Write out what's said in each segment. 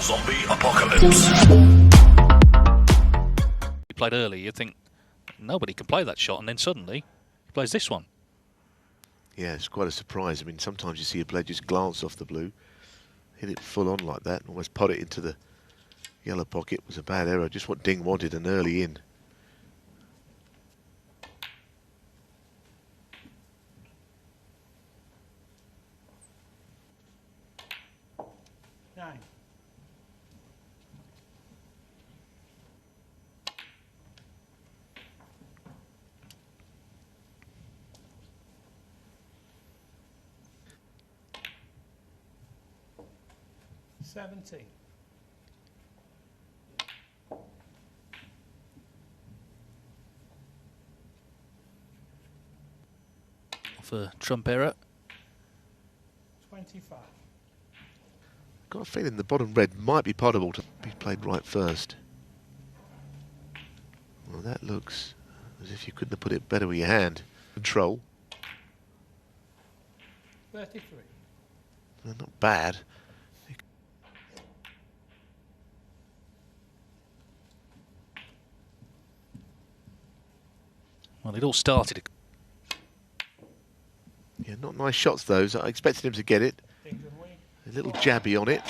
Zombie apocalypse. He played early, you'd think nobody can play that shot, and then suddenly he plays this one. Yeah, it's quite a surprise. I mean, sometimes you see a player just glance off the blue, hit it full on like that, and almost pot it into the yellow pocket. It was a bad error, just what Ding wanted, an early in. Nine. Seventeen. Off a Trump error. 25. Got a feeling the bottom red might be potable to be played right first. Well, that looks as if you couldn't have put it better with your hand. Control. 33. Not bad. Well, it all started. Yeah, not nice shots those. I expected him to get it. Ding Junhui. A little jabby on it.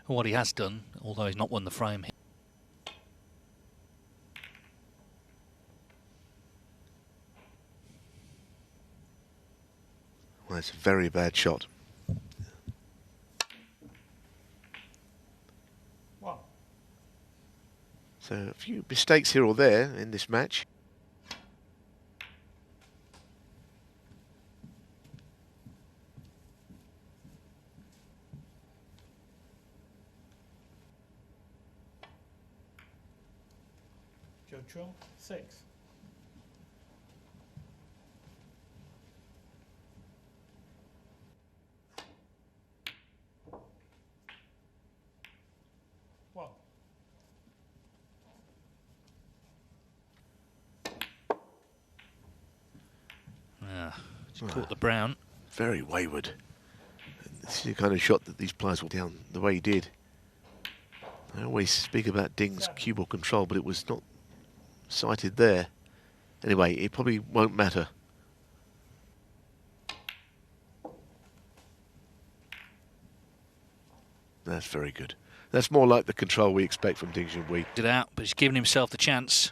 What he has done, although he's not won the frame. Well, that's a very bad shot. One. So a few mistakes here or there in this match. Judd Trump. 6. One. Just caught the brown. Very wayward. This is the kind of shot that these players will down the way he did. I always speak about Ding's cue ball control, but it was not sighted there. Anyway, it probably won't matter. That's very good. That's more like the control we expect from Ding Junhui. Did out, but he's given himself the chance.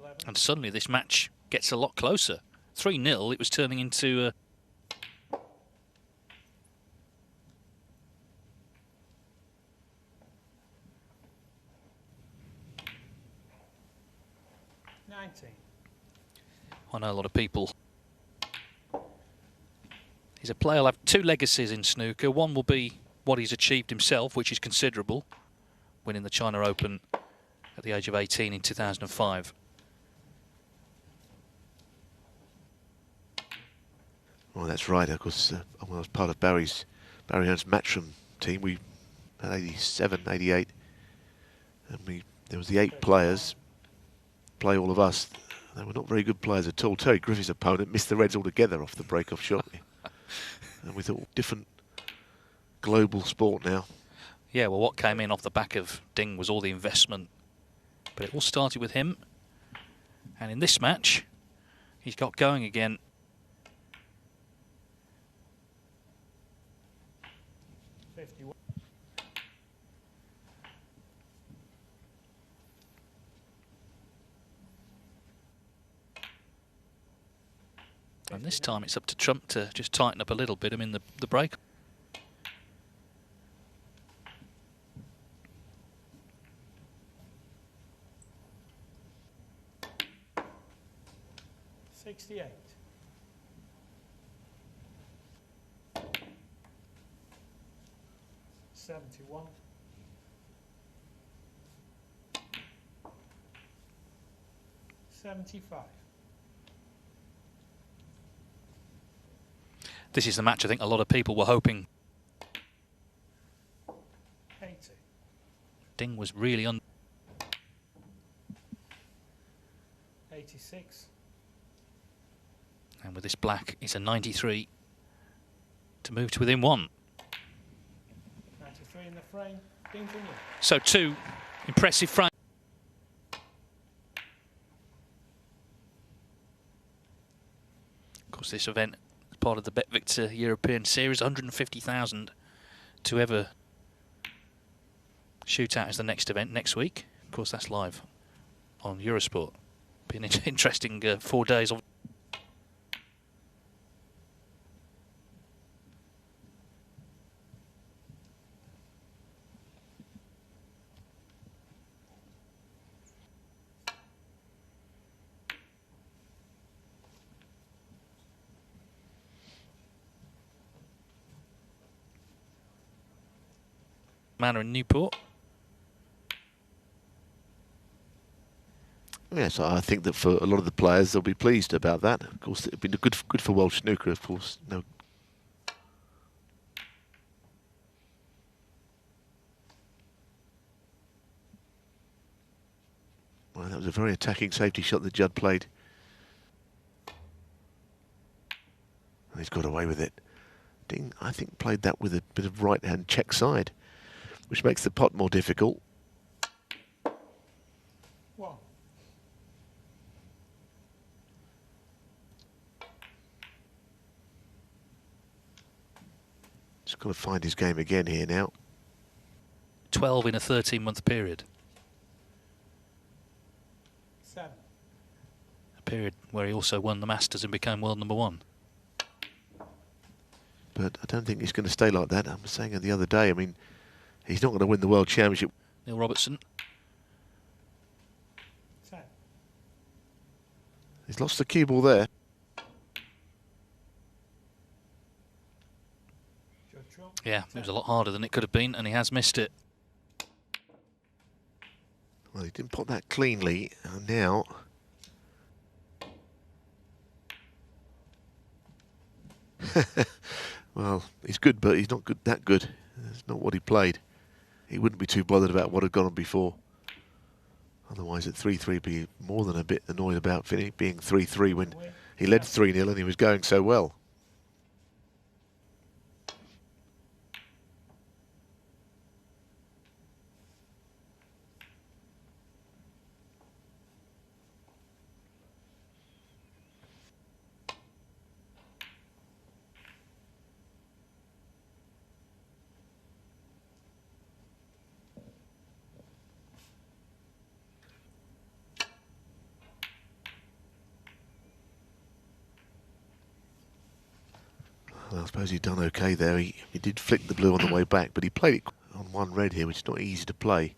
11. And suddenly this match gets a lot closer. 3-0, it was turning into 19. I know a lot of people. He's a player who'll have two legacies in snooker. One will be what he's achieved himself, which is considerable, winning the China Open at the age of 18 in 2005. Well, that's right. Of course, I was part of Barry Hunt's Matchroom team. We had 87, 88, and there was the 8 players play all of us. They were not very good players at all. Terry Griffith's opponent missed the reds altogether off the break-off shot. And we thought, different global sport now. Yeah, well, what came in off the back of Ding was all the investment. But it all started with him. And in this match, he's got going again. And this time it's up to Trump to just tighten up a little bit. I mean, the break. $68. 71. $75. This is the match I think a lot of people were hoping. 80. Ding was really 80. 86. And with this black, it's a 93 to move to within 1. 93 in the frame. Ding Junhui. So 2 impressive frames. Of course, this event is part of the Bet Victor European Series. 150,000 to ever shoot out as the next event next week. Of course, that's live on Eurosport. Be an interesting 4 days of. Manor in Newport. Yes, I think that for a lot of the players, they'll be pleased about that. Of course, it'd been good for Welsh snooker, of course. No. Well, that was a very attacking safety shot that Judd played. And he's got away with it. Ding, I think, played that with a bit of right-hand check side, which makes the pot more difficult. One. Just got to find his game again here now. 12 in a 13-month period. 7. A period where he also won the Masters and became world #1. But I don't think he's going to stay like that. I was saying it the other day, I mean, he's not going to win the World Championship. Neil Robertson. 10. He's lost the cue ball there. Judd Trump. Yeah, it was a lot harder than it could have been, and he has missed it. Well, he didn't put that cleanly, and now... Well, he's good, but he's not good. That good. It's not what he played. He wouldn't be too bothered about what had gone on before. Otherwise, at 3-3, be more than a bit annoyed about being 3-3 when he led 3-0 and he was going so well. Well, I suppose he'd done okay there. He did flick the blue on the way back, but he played it on 1 red here, which is not easy to play.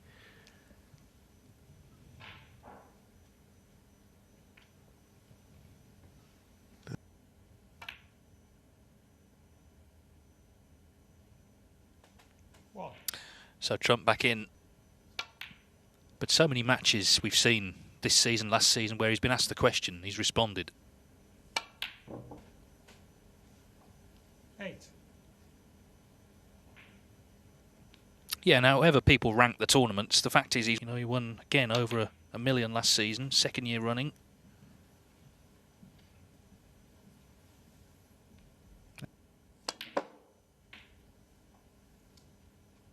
One. So Trump back in. But so many matches we've seen this season, last season, where he's been asked the question, he's responded. 8. Yeah, now, however people rank the tournaments, the fact is, he won again over a million last season, 2nd year running.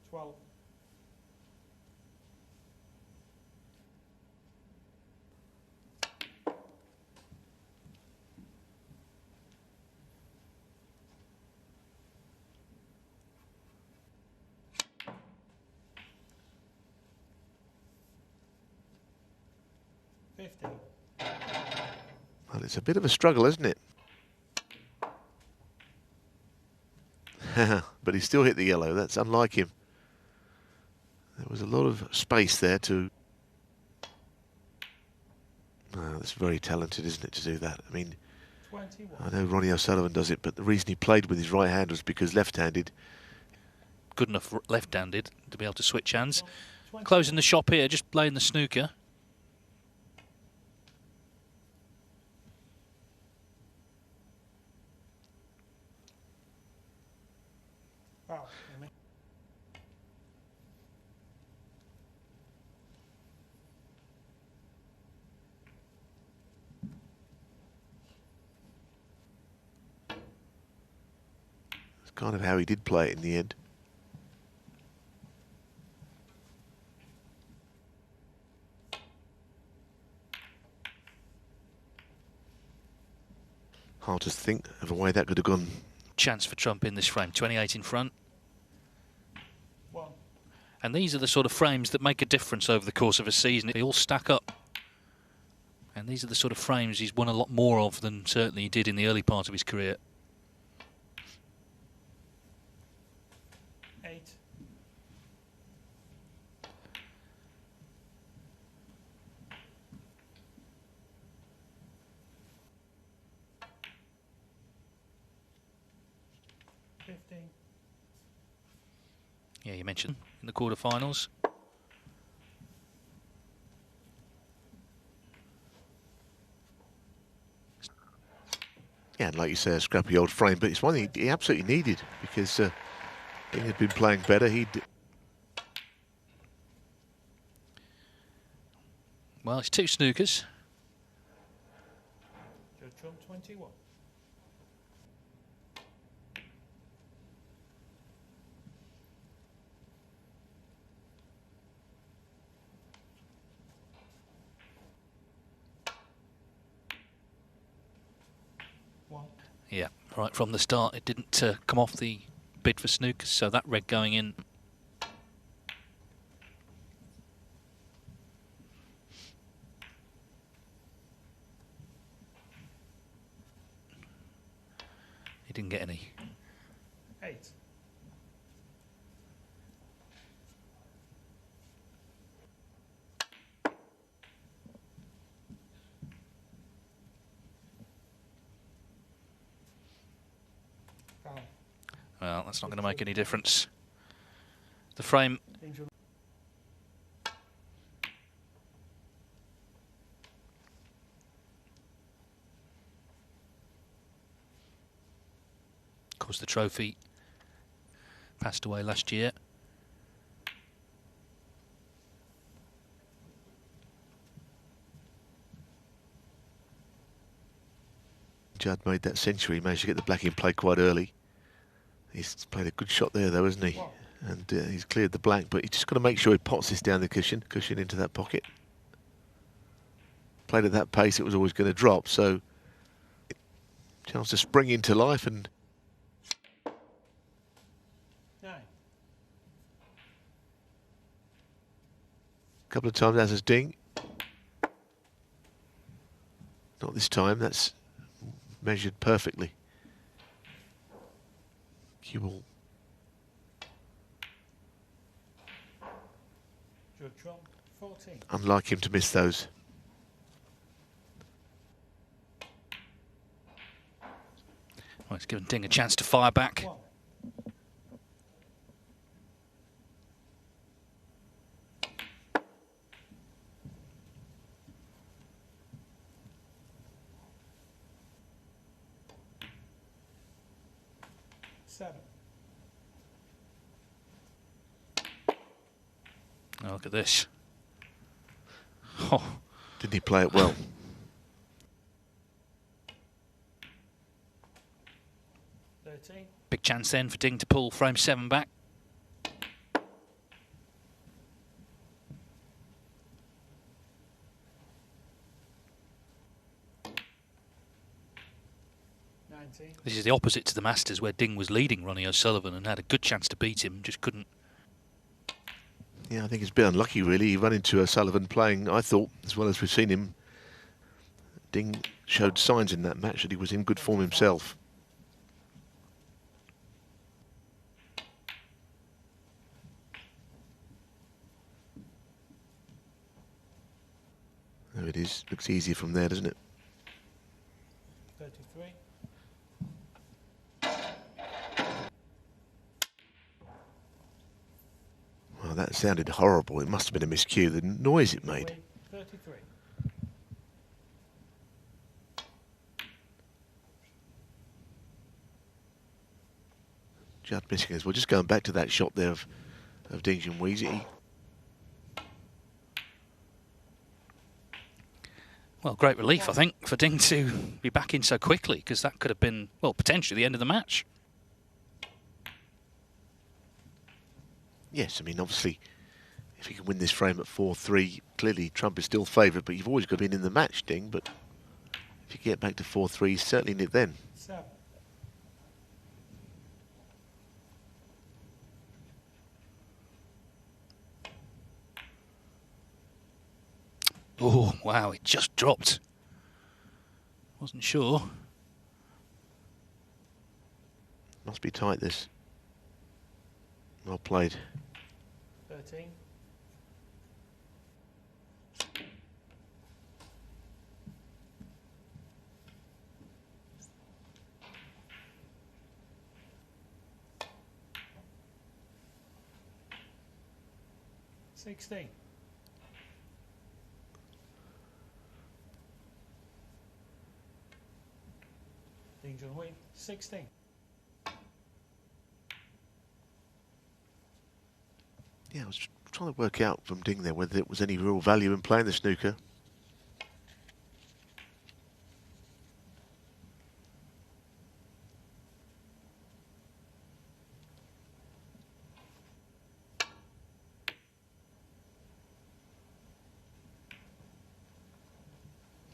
Twelve. Well, it's a bit of a struggle, isn't it? But he still hit the yellow. That's unlike him. There was a lot of space there to... Oh, that's very talented, isn't it, to do that? I mean, 21. I know Ronnie O'Sullivan does it, but the reason he played with his right hand was because left-handed. Good enough left-handed to be able to switch hands. 21. Closing the shop here, just playing the snooker. Wow. kind of how he did play it in the end. Hard to think of a way that could have gone. Chance for Trump in this frame, 28 in front. 1. And these are the sort of frames that make a difference over the course of a season. They all stack up. And these are the sort of frames he's won a lot more of than certainly he did in the early part of his career. 8. Yeah, you mentioned in the quarterfinals. Yeah, and like you say, a scrappy old frame, but it's one he absolutely needed because Ding had been playing better. Well, it's 2 snookers. Judd Trump 21. Yeah, right from the start it didn't come off the bid for snookers, so that red going in. He didn't get any. 8. Well, that's not going to make any difference. The frame. Ding Junhui. Of course, the trophy passed away last year. Judd made that century, managed to get the black in play quite early. He's played a good shot there, though, hasn't he? Wow. And he's cleared the black, but he's just got to make sure he pots this down the cushion into that pocket. Played at that pace, it was always going to drop, so chance to spring into life. And 9. a couple of times, as is Ding. Not this time, that's measured perfectly. Cue ball. Judd Trump 14. Unlike him to miss those. Well, it's given Ding a chance to fire back. 1. Seven. Oh, look at this. Oh, Didn't he play it well? 13. big chance then for Ding to pull frame 7 back. 19. This is the opposite to the Masters, where Ding was leading Ronnie O'Sullivan and had a good chance to beat him, just couldn't. Yeah, I think it's a bit unlucky, really. He ran into O'Sullivan playing, I thought, as well as we've seen him. Ding showed signs in that match that he was in good form himself. There it is. Looks easier from there, doesn't it? 33. Well, that sounded horrible. It must have been a miscue, the noise it made. 33. Judd missing as well. Just going back to that shot there of Ding Junhui. Well, great relief, I think, for Ding to be back in so quickly, because that could have been, well, potentially the end of the match. Yes, I mean, obviously, if you can win this frame at 4-3, clearly Trump is still favourite, but you've always got to be in the match, Ding. But if you get back to 4-3, he's certainly in it then. 7. Oh, wow, it just dropped. Wasn't sure. Must be tight, this. Well played. 13. $16. Ding Junhui, 16. Yeah, I was trying to work out from Ding there whether there was any real value in playing the snooker.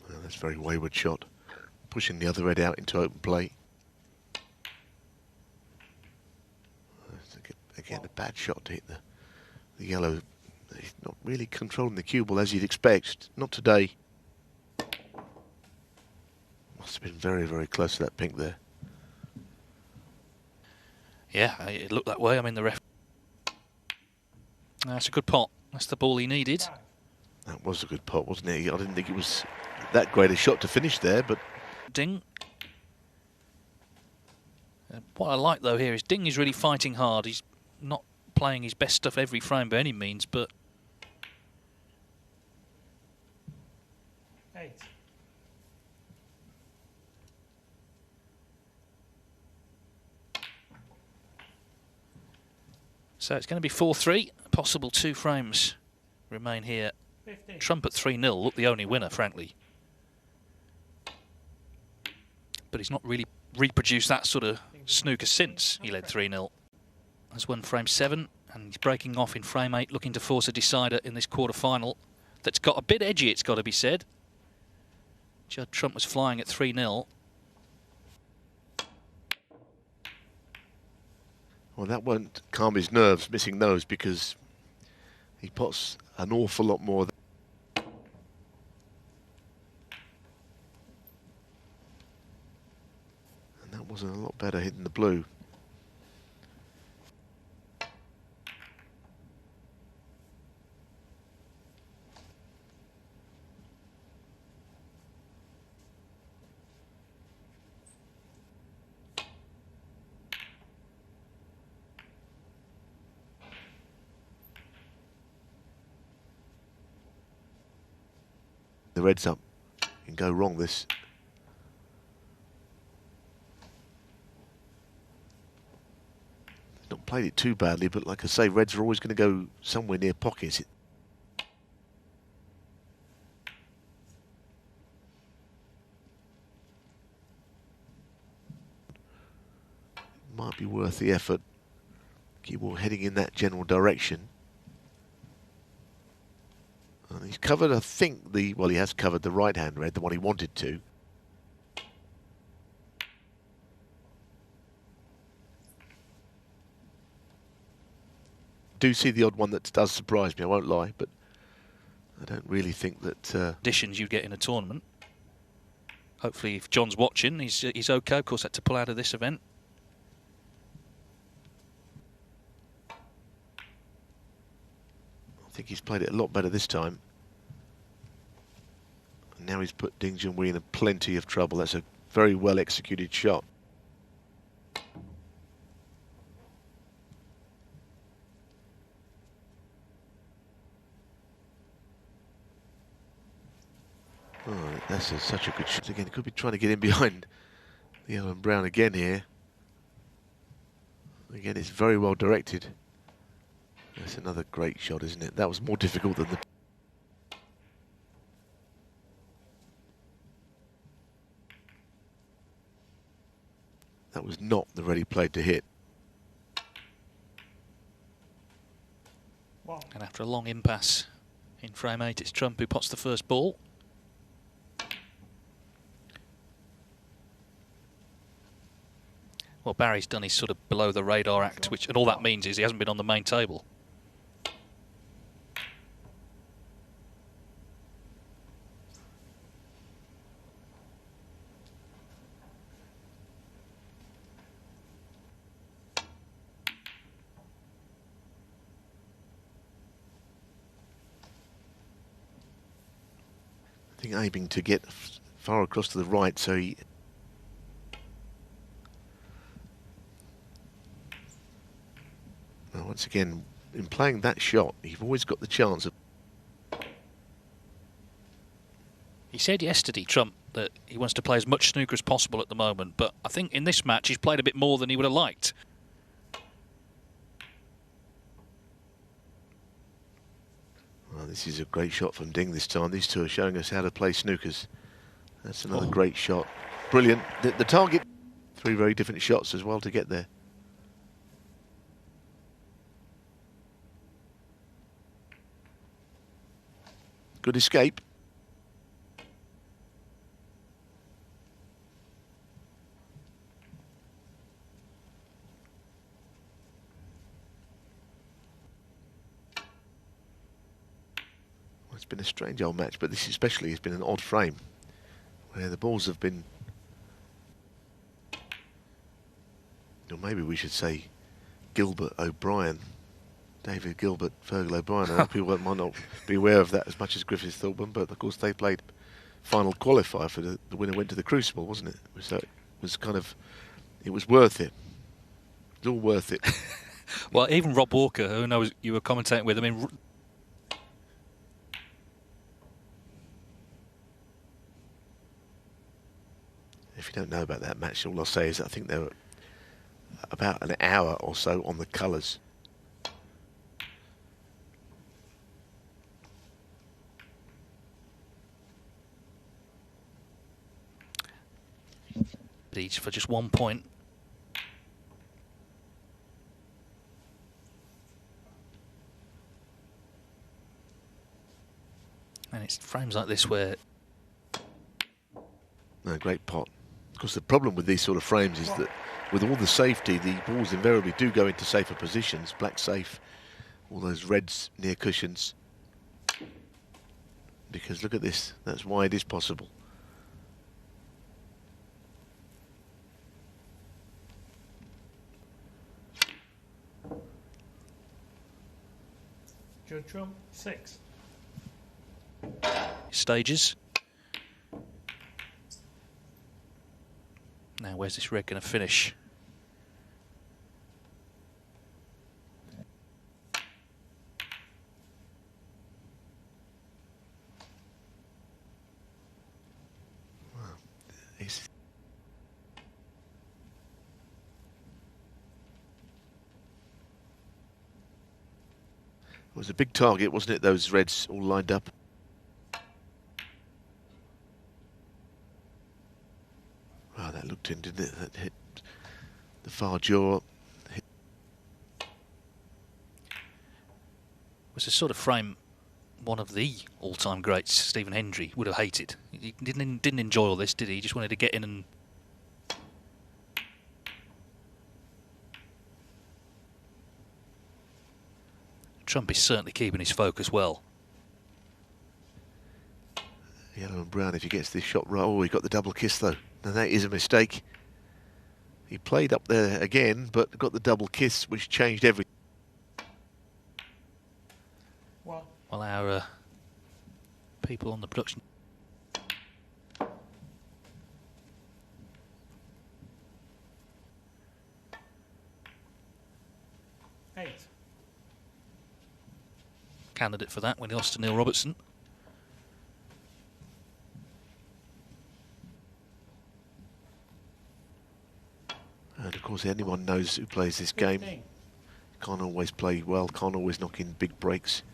Well, that's a very wayward shot. Pushing the other red out into open play. Again, a bad shot to hit the yellow. He's not really controlling the cue ball as you'd expect. Not today. Must have been very, very close to that pink there. Yeah, it looked that way. I mean, the ref... That's a good pot. That's the ball he needed. 5. That was a good pot, wasn't it? I didn't think it was that great a shot to finish there, but... Ding. What I like, though, here is Ding is really fighting hard. He's not playing his best stuff every frame by any means, but... 8. So it's going to be 4-3. Possible 2 frames remain here. 15. Trump at 3-0 looked the only winner, frankly. But he's not really reproduced that sort of snooker since he led 3-0. Has won frame 7, and he's breaking off in frame 8, looking to force a decider in this quarter-final. That's got a bit edgy, it's got to be said. Judd Trump was flying at 3-0. Well, that won't calm his nerves, missing those, because he pots an awful lot more. And that wasn't a lot better hitting the blue. The red's up. Can go wrong, this. Not played it too badly, but like I say, reds are always going to go somewhere near pockets. It might be worth the effort. Keep all heading in that general direction. And he's covered, I think, well, he has covered the right-hand red, the one he wanted to. Do see the odd one that does surprise me, I won't lie, but I don't really think that... Conditions you get in a tournament. Hopefully, if John's watching, he's okay. Of course, had to pull out of this event. I think he's played it a lot better this time. And now he's put Ding Junhui in plenty of trouble. That's a very well executed shot. Oh, that's such a good shot again. He could be trying to get in behind the yellow and brown again here. Again, it's very well directed. That's another great shot, isn't it? That was more difficult than the... That was not the red he played to hit. After a long impasse in frame 8, it's Trump who pots the first ball. Well, Barry's done his sort of below the radar act, and all that means is he hasn't been on the main table. I think aiming to get far across to the right, so he... Now, once again, in playing that shot, you've always got the chance of... He said yesterday, Trump, that he wants to play as much snooker as possible at the moment, but I think in this match he's played a bit more than he would have liked. Well, this is a great shot from Ding this time. These two are showing us how to play snookers. That's another great shot. Brilliant. The target, 3 very different shots as well to get there. Good escape. Well, it's been a strange old match, but this especially has been an odd frame where the balls have been, or maybe we should say Gilbert O'Brien. David Gilbert, Fergal O'Brien. I know people might not be aware of that as much as Griffith Thorburn, but of course they played final qualifier for the winner went to the Crucible, wasn't it? So it was kind of, it was worth it. It's all worth it. Well, even Rob Walker, who knows you were commentating with, I mean... If you don't know about that match, all I'll say is I think they were about an hour or so on the colours. Each for just 1 point. And it's frames like this where... No, great pot. Of course, the problem with these sort of frames is that with all the safety, the balls invariably do go into safer positions. Black safe, all those reds near cushions. Because look at this, that's why it is possible. Judd Trump, 6. Stages. Now, where's this red going to finish? Well, it was a big target, wasn't it? Those reds all lined up. Wow, that looked in, didn't it? That hit the far jaw. It was a sort of frame one of the all-time greats, Stephen Hendry, would have hated. He didn't enjoy all this, did he? He just wanted to get in and... Trump is certainly keeping his focus well. Yellow and brown if he gets this shot right. Oh, he got the double kiss though. Now that is a mistake. He played up there again, but got the double kiss, which changed everything. Well, our people on the production... Candidate for that when he lost to Neil Robertson. And of course anyone knows who plays this game. Can't always play well, can't always knock in big breaks.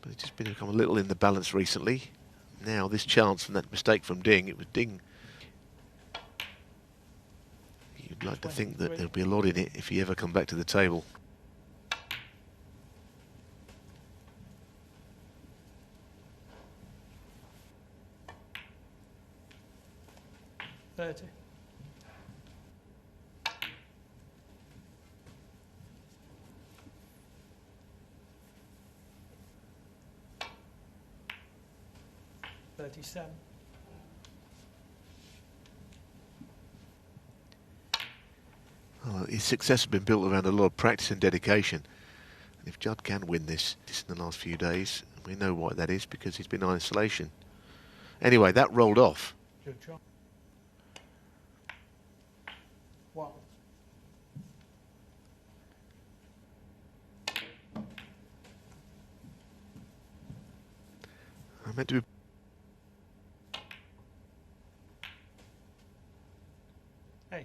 But it's just become a little in the balance recently. Now this chance from that mistake from Ding, it was Ding. You'd like to think that there'll be a lot in it if he ever come back to the table. 30. $37. Well, his success has been built around a lot of practice and dedication. And if Judd can win this in the last few days, we know why that is, because he's been in isolation. Anyway, that rolled off. Judd Trump. 1. I meant to be... $8.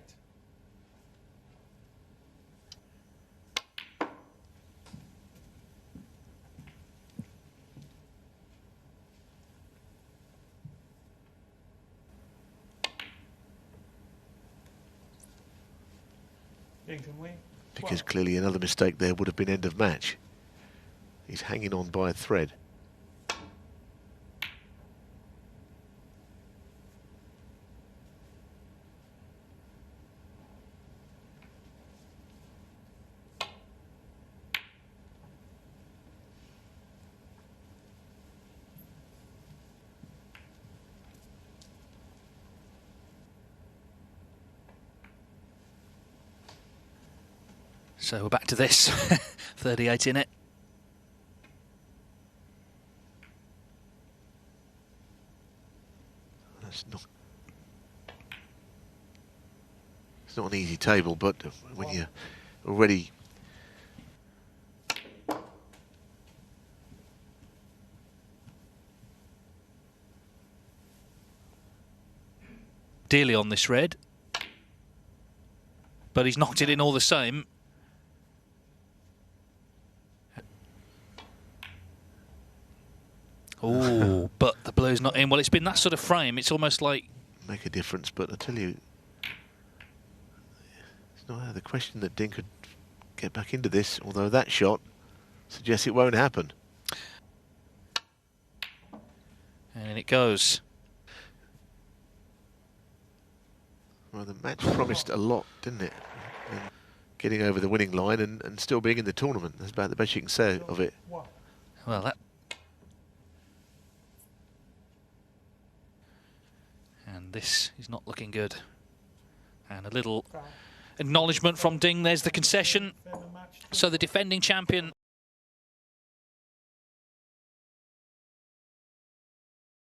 Ding Junhui. Because clearly another mistake there would have been end of match. He's hanging on by a thread. So we're back to this. 38 in it. It's not an easy table, but when you're already... Dearly on this red. But he's knocked it in all the same. Oh, but the blue's not in. Well, it's been that sort of frame. It's almost like... Make a difference, but I tell you, it's not out of the question that Ding could get back into this, although that shot suggests it won't happen. And it goes. Well, the match promised a lot, didn't it? And getting over the winning line and still being in the tournament. That's about the best you can say of it. Well, that... And this is not looking good. And a little acknowledgement from Ding. There's the concession. So the defending champion